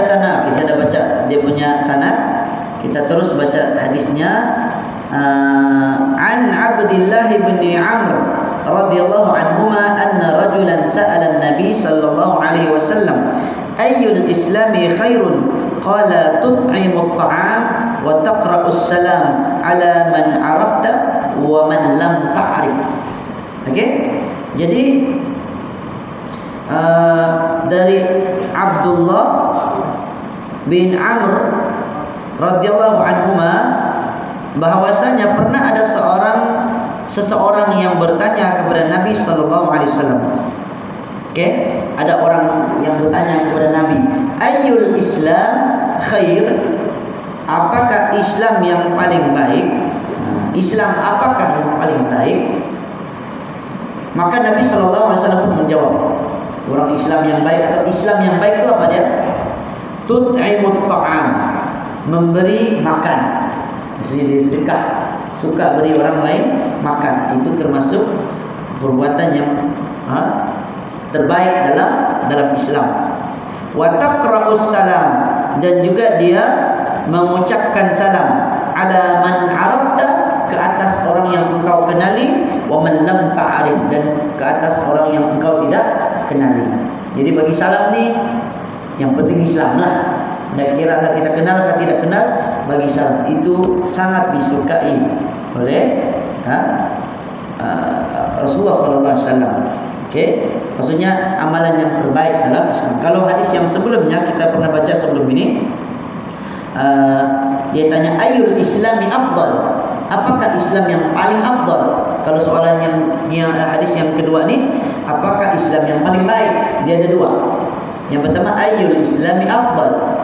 hadatsana. Kita dah baca dia punya sanad. Kita terus baca hadisnya. An Abdullah bin Amr radhiyallahu anhuma anna rajulan sa'ala an-nabi sallallahu alaihi wasallam ayyul islami khairun qala tut'imu at-ta'am wa taqra'u as-salam ala man 'arafta wa man lam ta'rif. Okey, jadi dari Abdullah bin Amr radhiyallahu anhuma bahwasanya pernah ada seseorang yang bertanya kepada Nabi sallallahu alaihi wasallam. Okey, ada orang yang bertanya kepada Nabi, ayyul Islam khair? Apakah Islam yang paling baik? Islam apakah yang paling baik? Maka Nabi sallallahu alaihi wasallam pun menjawab, orang Islam yang baik atau Islam yang baik itu apa dia? Tut'imut ta'am, memberi makan. Maksudnya dia sedekah, suka beri orang lain makan. Itu termasuk perbuatan yang terbaik dalam Islam. Wa taqra'us salam, dan juga dia mengucapkan salam ala man 'arafta, ke atas orang yang engkau kenali, wa man lam ta'rif, dan ke atas orang yang engkau tidak kenali. Jadi bagi salam ni yang penting Islam lah. Tak kira lah kita kenal atau tidak kenal, bagi salam itu sangat disukai oleh Rasulullah sallallahu alaihi wasallam. Okey, maksudnya amalan yang terbaik dalam Islam. Kalau hadis yang sebelumnya kita pernah baca sebelum ini, dia tanya ayyul islami afdal, apakah Islam yang paling afdal? Kalau soalan yang hadis yang kedua ni, apakah Islam yang paling baik? Dia ada dua. Yang pertama ayyul islami afdal,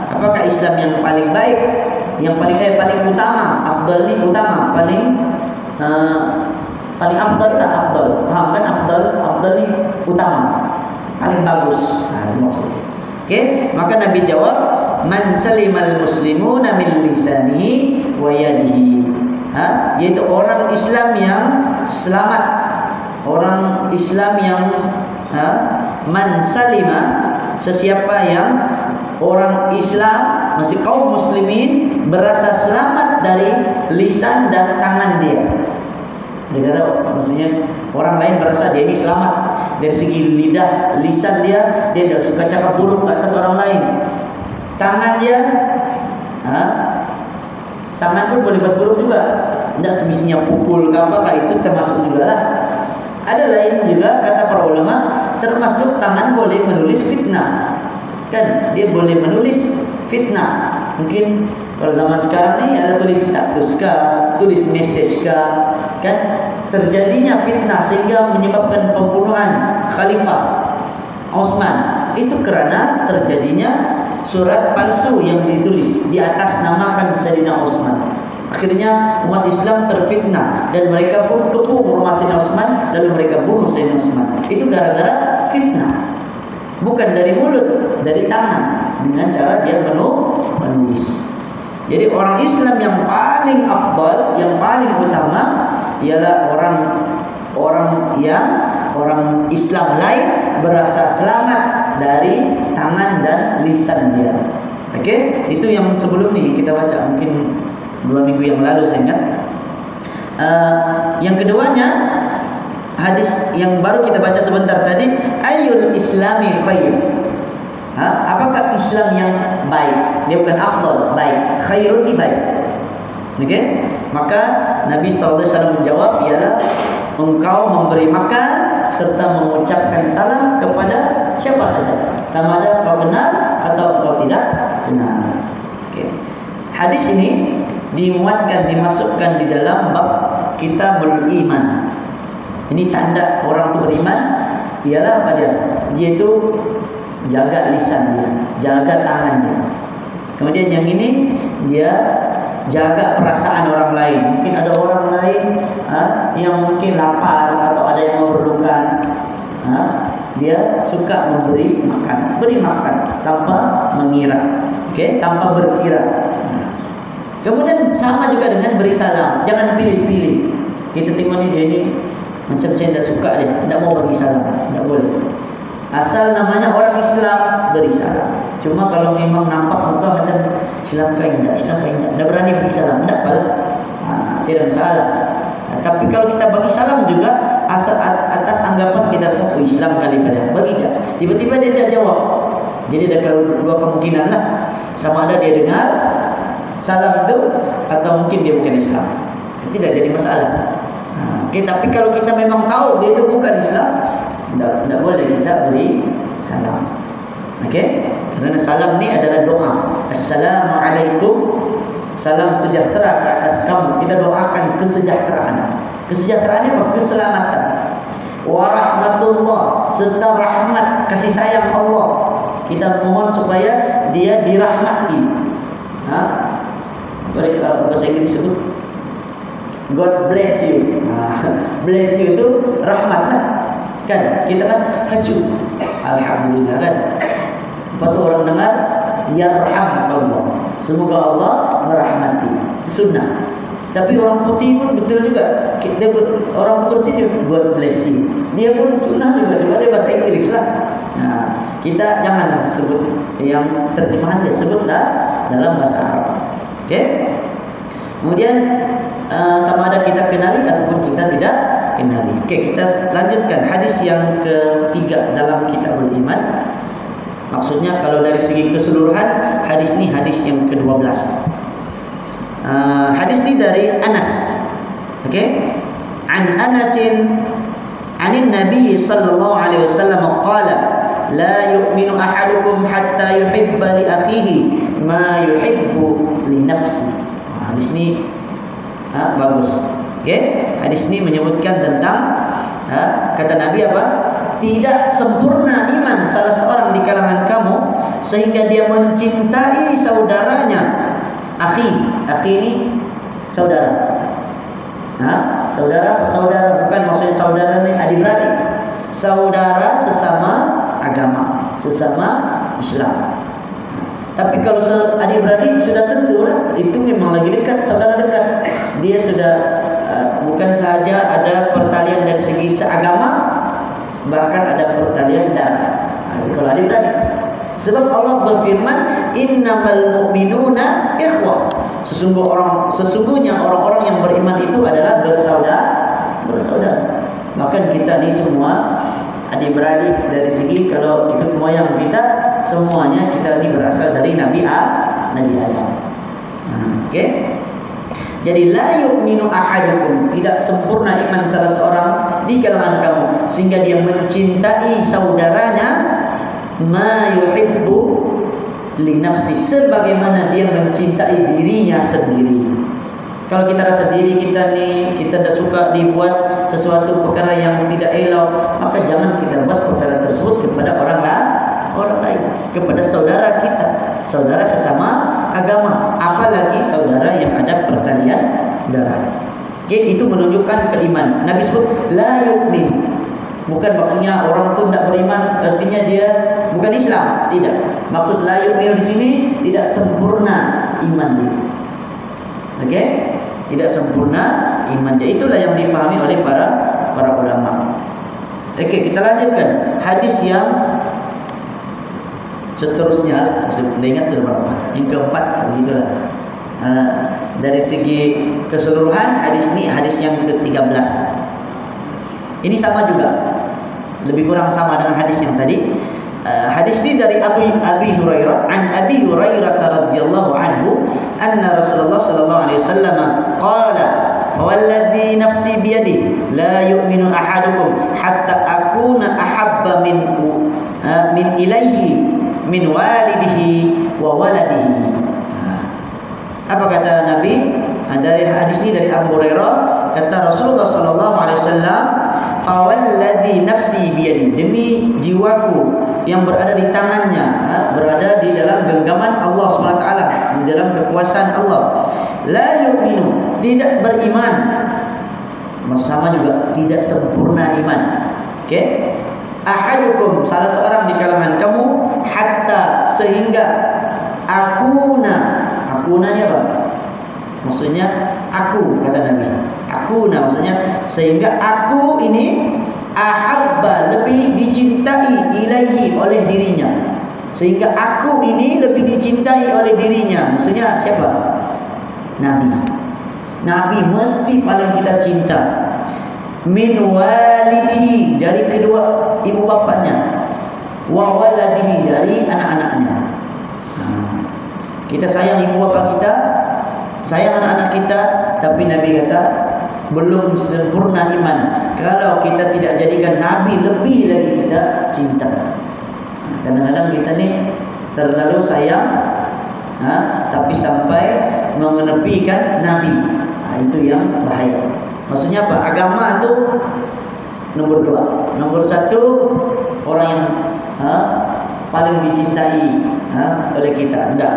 apakah Islam yang paling baik, yang paling utama? Afdal ni utama, paling afdal lah, afdal. Faham kan? Afdal ni utama, paling bagus. Itu maksudnya. Okey, maka Nabi jawab, man salimal muslimuna min lisanihi wa yadihi. Yaitu orang Islam yang selamat, orang Islam yang man salima, sesiapa yang orang Islam, masih kaum muslimin, berasa selamat dari lisan dan tangan dia. Dia kata, maksudnya orang lain berasa dia ini selamat dari segi lidah, lisan dia tidak suka cakap buruk ke atas orang lain. Tangan dia, tangan pun boleh buat buruk juga. Tidak semestinya pukul ke apa, itu termasuk juga lah. Ada lain juga, kata para ulama, termasuk tangan boleh menulis fitnah. Kan dia boleh menulis fitnah. Mungkin kalau zaman sekarang ni ada tulis status kah, tulis message kah, kan terjadinya fitnah sehingga menyebabkan pembunuhan Khalifah Utsman. Itu kerana terjadinya surat palsu yang ditulis di atas namakan Sayyidina Utsman. Akhirnya umat Islam terfitnah dan mereka pun kepung rumah Sayyidina Utsman, lalu mereka bunuh Sayyidina Utsman. Itu gara-gara fitnah. Bukan dari mulut, dari tangan, dengan cara dia menulis. Jadi orang Islam yang paling afdal, yang paling utama ialah orang Islam lain berasa selamat dari tangan dan lisan dia. Okey, itu yang sebelum ni kita baca, mungkin 2 minggu yang lalu saya ingat. Yang keduanya, hadis yang baru kita baca sebentar tadi, ayyul islami khair. Apakah Islam yang baik? Dia bukan afdal, baik. Khairun ni baik. Okey? Maka Nabi sallallahu alaihi wasallam menjawab, ialah engkau memberi makan serta mengucapkan salam kepada siapa saja, sama ada kau kenal atau kau tidak kenal. Okey. Hadis ini dimasukkan di dalam bab kitabul iman. Ini tanda orang itu beriman, ialah apa dia? Dia itu jaga lisan dia, jaga tangan dia. Kemudian yang ini dia jaga perasaan orang lain. Mungkin ada orang lain yang mungkin lapar atau ada yang memerlukan, dia suka memberi makan, beri makan tanpa mengira, tanpa berkira. Kemudian sama juga dengan beri salam, jangan pilih-pilih. Kita tengok ni dia ni macam saya tidak suka dia, tidak mau bagi salam, tidak boleh. Asal namanya orang Islam beri salam. Cuma kalau memang nampak muka macam Islam kah indah, Islam kah indah, tidak berani beri salam, tidak apa? Tidak masalah. Tapi kalau kita bagi salam juga asal atas anggapan kita rasa Islam kali pada bagi aja. Tiba-tiba dia tidak jawab. Jadi ada dua kemungkinan lah. Sama ada dia dengar salam itu atau mungkin dia bukan Islam. Tidak jadi masalah. Oke, tapi kalau kita memang tahu dia itu bukan Islam, tidak boleh kita beri salam. Oke? Karena salam ni adalah doa. Assalamualaikum, salam sejahtera ke atas kamu. Kita doakan kesejahteraan. Kesejahteraan ini apa? Keselamatan. Warahmatullah, serta rahmat, kasih sayang Allah. Kita mohon supaya dia dirahmati. Bahasa Inggris sebut God bless you. Bless you itu rahmat lah. Kan kita kan haju, alhamdulillah kan. Lepas tu orang dengar yarhamkallah, semoga Allah merahmati, sunnah. Tapi orang putih pun betul juga. Orang bersih dia God bless you, dia pun sunnah juga, cuma dia bahasa Inggris lah. Kita janganlah sebut yang terjemahan, dia sebutlah dalam bahasa Arab. Okay? Kemudian sama ada kita kenali ataupun kita tidak kenali. Okey, kita lanjutkan hadis yang ketiga dalam Kitabul Iman. Maksudnya kalau dari segi keseluruhan hadis ni hadis yang ke-12. Hadis ni dari Anas. Okey. An Anasin anin Nabi sallallahu alaihi wasallam qala la yu'minu ahadukum hatta yuhibba li akhihi ma yuhibbu li nafsihi. Hadis ni bagus. Okay? Hadis ini menyebutkan tentang kata Nabi apa? Tidak sempurna iman salah seorang di kalangan kamu sehingga dia mencintai saudaranya. Akhi ini saudara. Saudara bukan maksudnya saudara ini adik-beradik. Saudara sesama agama, sesama Islam. Tapi kalau adik-beradik sudah tentulah itu memang lagi dekat, saudara dekat. Dia sudah bukan sahaja ada pertalian dari segi seagama, bahkan ada pertalian darah. Itu kalau adik-beradik. Sebab Allah berfirman, innamal mu'minuna ikhwah. Sesungguhnya orang-orang yang beriman itu adalah bersaudara. Bahkan kita ni semua adik-beradik dari segi kalau ikut moyang kita, semuanya kita ni berasal dari Nabi Adam. Okey. Jadi la yu'minu ahadukum, tidak sempurna iman salah seorang di kalangan kamu sehingga dia mencintai saudaranya ma yuhibbu li nafsi, sebagaimana dia mencintai dirinya sendiri. Kalau kita rasa diri kita ni kita dah suka dibuat sesuatu perkara yang tidak elok, maka jangan kita buat perkara tersebut kepada orang lain, kepada saudara kita, saudara sesama agama, apalagi saudara yang ada pertalian darah. Okay, itu menunjukkan keimanan. Nabi sebut la yu'min, bukan maksudnya orang tu tidak beriman artinya dia bukan Islam, tidak. Maksud la yu'min di sini tidak sempurna iman dia. Okey, tidak sempurna iman dia. Itulah yang difahami oleh para ulama. Okey, kita lanjutkan hadis yang seterusnya. Saya ingat sudah berapa? Yang keempat, begitulah. Dari segi keseluruhan hadis ini hadis yang ke-13. Ini sama juga, lebih kurang sama dengan hadis yang tadi. Hadis ini dari Abi Hurairah, an Abi Hurairah radhiyallahu anhu, anna Rasulullah sallallahu alaihi wasallam qala, "Fawalladhi nafsi biyadihi la yu'minu ahadukum hatta akuna ahabba min ilaihi min walidihi wa waladihi." Apa kata Nabi? Dari hadis ini dari Abu Hurairah, kata Rasulullah sallallahu alaihi wasallam, "Fawalladhi nafsi biyadihi," demi jiwaku yang berada di tangannya, berada di dalam genggaman Allah SWT, di dalam kekuasaan Allah. La yu'minu, tidak beriman, sama juga tidak sempurna iman. Okey, ahadukum, salah seorang di kalangan kamu, hatta, sehingga akuna ni apa? Maksudnya aku, kata Nabi. Akuna maksudnya sehingga aku ini ahabba, lebih dicintai, ilaihi, oleh dirinya. Sehingga aku ini lebih dicintai oleh dirinya. Maksudnya siapa? Nabi. Nabi mesti paling kita cinta. Min walidihi, dari kedua ibu bapaknya. Wa waladihi, dari anak-anaknya. Kita sayang ibu bapa kita, sayang anak-anak kita, tapi Nabi kata belum sempurna iman kalau kita tidak jadikan Nabi lebih lagi kita cinta. Kadang-kadang kita ni terlalu sayang, tapi sampai mengenepikan Nabi. Itu yang bahaya. Maksudnya apa? Agama itu nomor 2. Nomor 1, orang yang paling dicintai oleh kita. Tidak.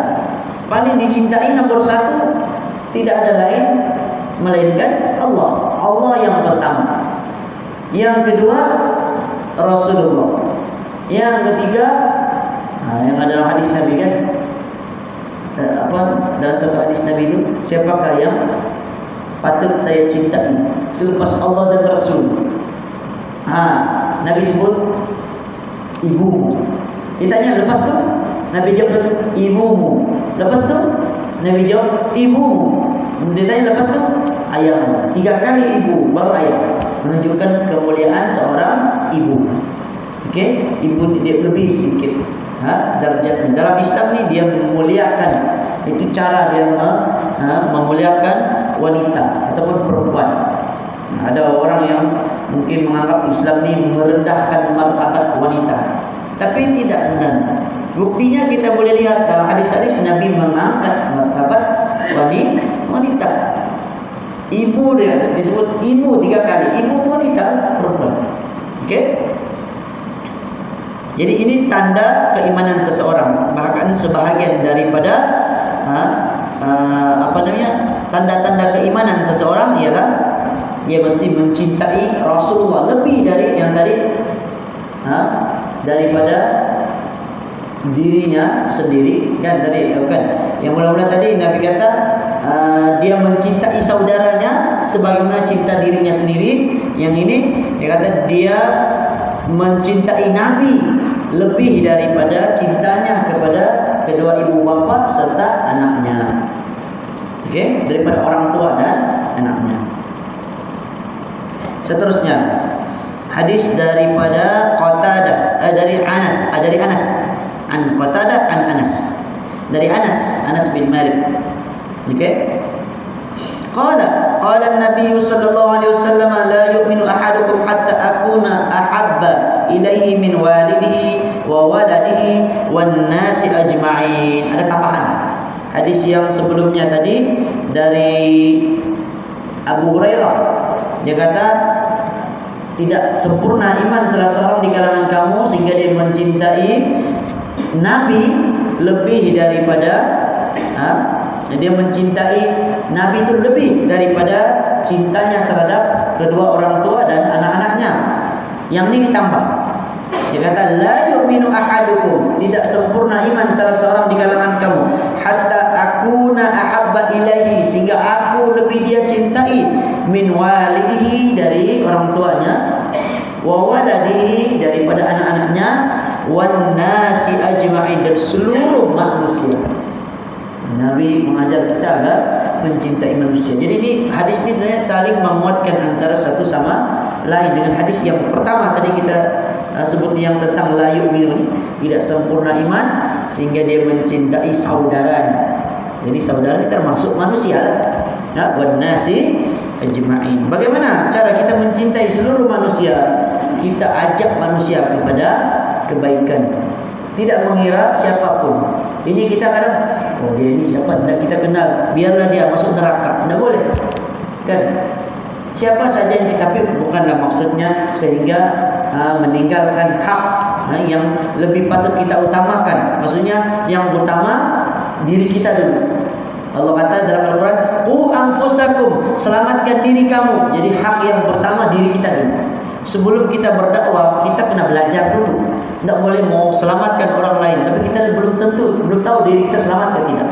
Paling dicintai nomor 1 tidak ada lain melainkan Allah. Allah yang pertama. Yang kedua Rasulullah. Yang ketiga, yang ada dalam hadis Nabi kan, dalam satu hadis Nabi itu, siapakah yang patut saya cintai selepas Allah dan Rasul? Nabi sebut ibumu. Ditanya lepas tu, Nabi jawab ibumu. Lepas tu Nabi jawab ibumu. Ditanya lepas tu ayahmu. 3 kali ibu baru ayah, menunjukkan kemuliaan seorang ibu. Okey, ibu dia lebih sedikit darjatnya. Dalam Islam ni dia memuliakan. Itu cara dia memuliakan wanita ataupun perempuan. Ada orang yang mungkin menganggap Islam ni merendahkan martabat wanita, tapi tidak sebenarnya. Buktinya kita boleh lihat dalam hadis-hadis Nabi mengangkat martabat wanita. Ibu dia disebut ibu 3 kali. Ibu itu wanita, perempuan. Okey. Jadi ini tanda keimanan seseorang. Bahkan sebahagian daripada tanda-tanda keimanan seseorang ialah dia mesti mencintai Rasulullah lebih dari yang tadi, daripada dirinya sendiri kan tadi, bukan? Yang mula-mula tadi Nabi kata dia mencintai saudaranya sebagaimana cinta dirinya sendiri. Yang ini dia kata dia mencintai Nabi lebih daripada cintanya kepada kedua ibu bapa serta anaknya. Okey, daripada orang tua dan anaknya. Seterusnya hadis daripada Qatadah, dari Anas, an Qatadah an Anas, dari Anas bin Malik. Okey. Qala an-nabiy sallallahu alaihi wasallam la yu'minu ahadukum hatta akuna ahabba ilaihi min walidihi wa waladihi wan nasi ajma'in. Ada tambahan. Hadis yang sebelumnya tadi dari Abu Hurairah, dia kata tidak sempurna iman salah seorang di kalangan kamu sehingga dia mencintai Nabi lebih daripada dia mencintai Nabi itu lebih daripada cintanya terhadap kedua orang tua dan anak-anaknya. Yang ini ditambah. Dia kata la yu'minu ahadukum, tidak sempurna iman salah seorang di kalangan kamu hatta akuna ahabba ilaihi, sehingga aku lebih dia cintai min walidihi, dari orang tuanya, wa waladihi, daripada anak-anaknya, wan nasi ajma'in, dan seluruh manusia. Nabi mengajar kita agar mencintai manusia. Jadi ini hadis ini sebenarnya saling menguatkan antara satu sama lain dengan hadis yang pertama tadi kita sebut yang tentang la yu'minu, tidak sempurna iman sehingga dia mencintai saudaranya. Jadi saudara ini termasuk manusia lah. Wan nasi ajma'in. Bagaimana cara kita mencintai seluruh manusia? Kita ajak manusia kepada kebaikan, tidak mengira siapapun. Ini kita kadang, dia ini siapa? Tidak kita kenal, biarlah dia masuk neraka. Tidak boleh, kan? Siapa saja yang kita, tapi bukanlah maksudnya sehingga meninggalkan hak yang lebih patut kita utamakan. Maksudnya yang utama diri kita dulu. Allah kata dalam Al-Quran, qu anfusakum, selamatkan diri kamu. Jadi hak yang pertama diri kita dulu. Sebelum kita berdakwah, kita kena belajar dulu. Tidak boleh mau selamatkan orang lain, tapi kita belum tahu diri kita selamat atau tidak.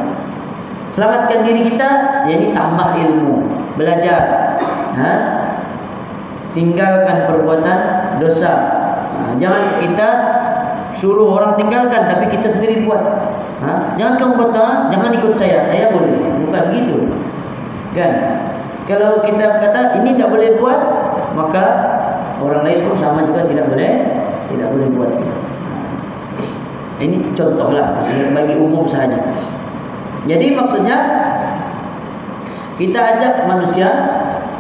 Selamatkan diri kita, jadi tambah ilmu, belajar. tinggalkan perbuatan dosa. Jangan kita suruh orang tinggalkan tapi kita sendiri buat. Jangan kamu buat, jangan ikut saya boleh. Bukan gitu. Kan? Kalau kita kata ini tidak boleh buat, maka orang lain pun sama juga tidak boleh buat juga. Ini contohlah, maksudnya bagi umum saja. Jadi maksudnya kita ajak manusia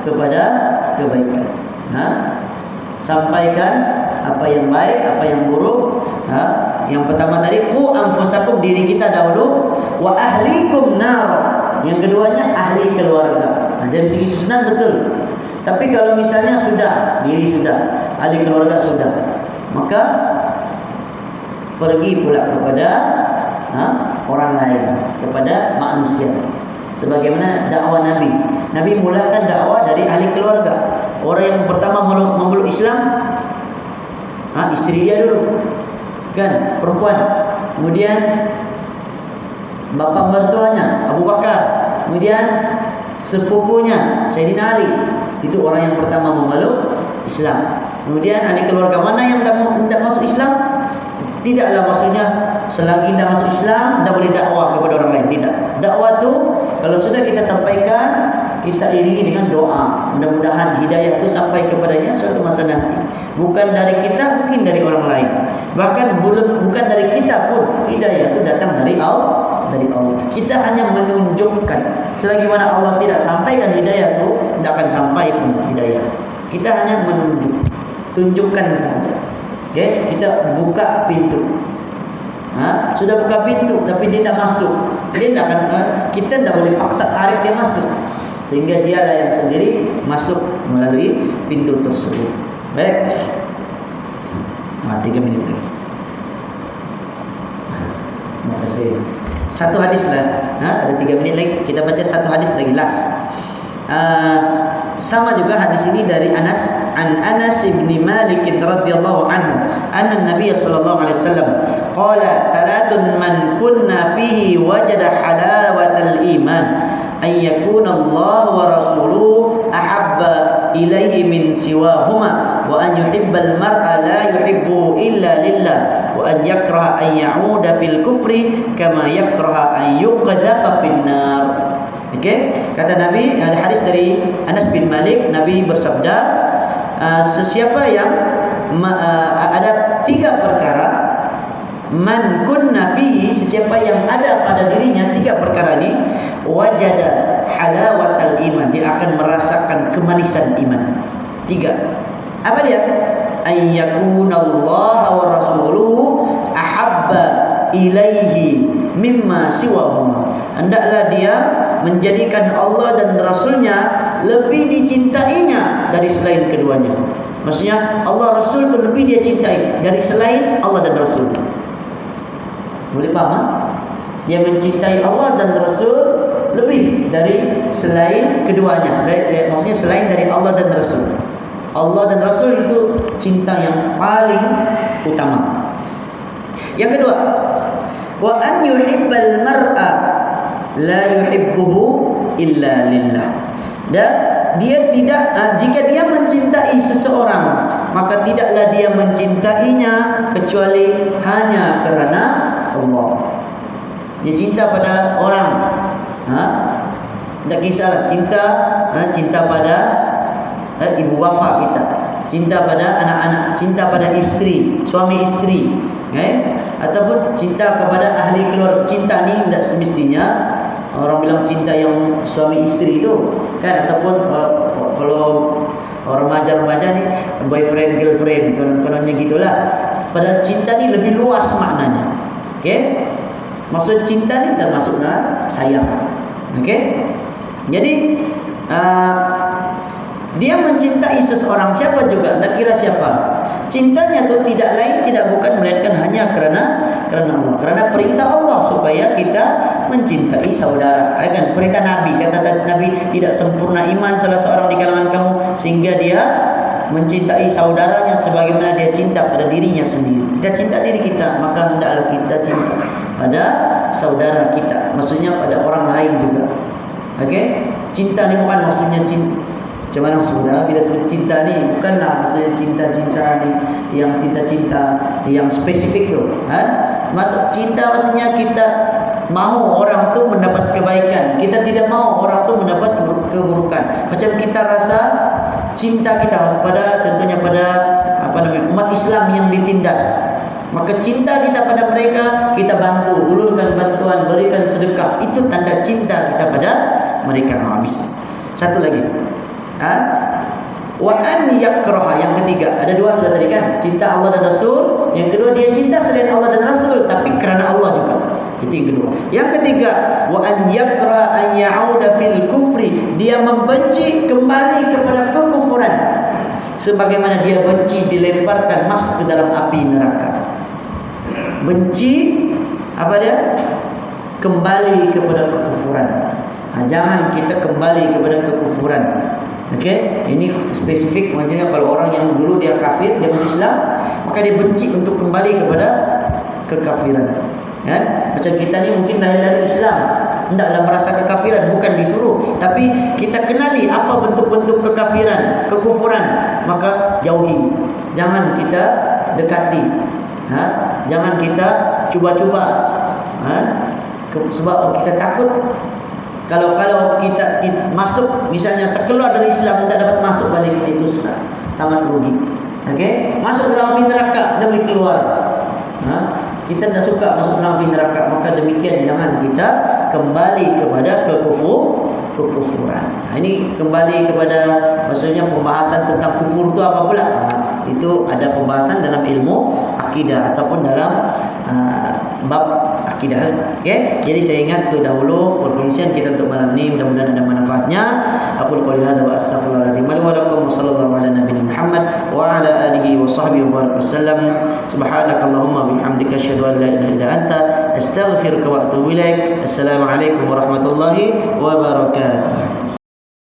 kepada kebaikan. Sampaikan apa yang baik, apa yang buruk. Yang pertama tadi, qu anfusakum, diri kita dahulu, wa ahlikum nar. Yang keduanya ahli keluarga. Dari segi susunan betul. Tapi kalau misalnya sudah, diri sudah, ahli keluarga sudah, maka pergi pula kepada orang lain, kepada manusia. Sebagaimana dakwah Nabi. Nabi mulakan dakwah dari ahli keluarga. Orang yang pertama memeluk Islam, istri dia dulu, kan, perempuan. Kemudian bapa mertuanya Abu Bakar. Kemudian sepupunya Sayyidina Ali. Itu orang yang pertama memeluk Islam. Kemudian ahli keluarga mana yang tidak masuk Islam? Tidaklah maksudnya selagi tidak masuk Islam tidak boleh dakwah kepada orang lain. Tidak. Dakwah tu kalau sudah kita sampaikan, kita iringi dengan doa. Mudah-mudahan hidayah itu sampai kepadanya suatu masa nanti. Bukan dari kita, mungkin dari orang lain. Bahkan bukan dari kita pun, hidayah itu datang dari Allah. Kita hanya menunjukkan. Selagi mana Allah tidak sampaikan hidayah itu, tidak akan sampai pun hidayah. Kita hanya menunjuk, tunjukkan saja. Okay? Kita buka pintu. Sudah buka pintu, tapi dia tidak masuk. Dia tidak akan. Kita tidak boleh paksa tarik dia masuk, sehingga dialah yang sendiri masuk melalui pintu tersebut. Baik. 3 minit lagi. Terima kasih. Satu hadis lah. Ada 3 minit lagi. Kita baca satu hadis lagi last. Sama juga hadis ini dari Anas, an Anas bin Malik radhiyallahu anhu, anna Nabiy sallallahu alaihi wasallam qala talatun man kunna fihi wajada halawatal iman ay yakuna Allah wa rasuluhu ahabba ilaihi min siwahuma wa an yuhibbal mar'a la yuhibbu illa lillah wa an yakraha an ya'uda fil kufri kama yakraha an yuqdhafa fin nar. Okey, kata Nabi, ada hadis dari Anas bin Malik, Nabi bersabda, sesiapa yang ada 3 perkara, man kunna fihi, sesiapa yang ada pada dirinya 3 perkara ini, wajada halawatal iman, dia akan merasakan kemanisan iman. 3. Apa dia? Ayyakunallaha wa rasuluhu ahabba ilaihi mimma siwahuma. Hendaklah dia menjadikan Allah dan Rasulnya lebih dicintainya dari selain keduanya. Maksudnya Allah Rasul itu lebih dia cintai dari selain Allah dan Rasul. Boleh faham? Dia mencintai Allah dan Rasul lebih dari selain keduanya. Maksudnya selain dari Allah dan Rasul. Allah dan Rasul itu cinta yang paling utama. Yang kedua, wa an yuhibbal mar'a la yuhibbuhu illa lillah. Dan dia tidak, jika dia mencintai seseorang, maka tidaklah dia mencintainya kecuali hanya kerana Allah. Dia cinta pada orang, tak kisahlah cinta pada ibu bapa kita, cinta pada anak-anak, cinta pada istri, suami istri, ataupun cinta kepada ahli keluarga. Cinta ni tidak semestinya orang bilang cinta yang suami istri itu, kan? Ataupun kalau orang remaja ni boyfriend girlfriend, kononnya gitulah. Padahal cinta ni lebih luas maknanya. Okey? Maksud cinta ni termasuklah sayang. Okey? Jadi dia mencintai seseorang, siapa juga, nak kira siapa. Cintanya tu tidak lain, tidak bukan, melainkan hanya kerana Allah, kerana perintah Allah supaya kita mencintai saudara. Kan perintah Nabi, kata Nabi, tidak sempurna iman salah seorang di kalangan kamu sehingga dia mencintai saudaranya sebagaimana dia cinta pada dirinya sendiri. Kita cinta diri kita, maka hendaklah kita cinta pada saudara kita, maksudnya pada orang lain juga. Okey? Cinta ni bukan maksudnya Macam mana maksudnya? Bila sebut cinta ni bukanlah maksudnya cinta-cinta ni yang cinta-cinta yang spesifik tu, kan? Maksud cinta maksudnya kita mahu orang tu mendapat kebaikan. Kita tidak mahu orang tu mendapat keburukan. Macam kita rasa cinta kita pada contohnya pada umat Islam yang ditindas. Maka cinta kita pada mereka, kita bantu, ulurkan bantuan, berikan sedekah. Itu tanda cinta kita pada mereka. Habis. Satu lagi. Wa an yakraha, yang ketiga. Ada dua sudah tadi kan? Cinta Allah dan Rasul. Yang kedua dia cinta selain Allah dan Rasul tapi kerana Allah juga. Itu yang kedua. Yang ketiga, wa an yakraha an ya'uda fil kufri. Dia membenci kembali kepada kekufuran. Sebagaimana dia benci dilemparkan masuk ke dalam api neraka. Benci apa dia? Kembali kepada kekufuran. Jangan kita kembali kepada kekufuran. Okey, ini spesifik. Maksudnya kalau orang yang dulu dia kafir, dia masuk Islam, maka dia benci untuk kembali kepada kekafiran. Kan? Macam kita ni mungkin lahir dari Islam, hendaklah merasa kekafiran, bukan disuruh, tapi kita kenali apa bentuk-bentuk kekafiran, kekufuran, maka jauhi. Jangan kita dekati. Jangan kita cuba-cuba. Sebab kita takut kalau kita masuk, misalnya terkeluar dari Islam, tidak dapat masuk balik, itu susah, sangat rugi. Okey, masuk dalam api neraka dan boleh keluar. Kita tidak suka masuk dalam api neraka, maka demikian jangan kita kembali kepada kekufuran. Ini kembali kepada maksudnya pembahasan tentang kufur itu apa pula? Itu ada pembahasan dalam ilmu akidah ataupun dalam bab akidah. Okey, jadi saya ingat tu dahulu perkongsian kita untuk malam ni, mudah-mudahan ada manfaatnya. Aku qouli hadza wa astaghfirullahaladzim wa lakum, sallallahu ala nabiyina Muhammad wa ala alihi wa sahbihi wa wasallam. Subhanakallahumma bihamdika asyhadu an la ilaha illa anta astaghfiruka wa atubu ilaik. Assalamualaikum warahmatullahi wabarakatuh.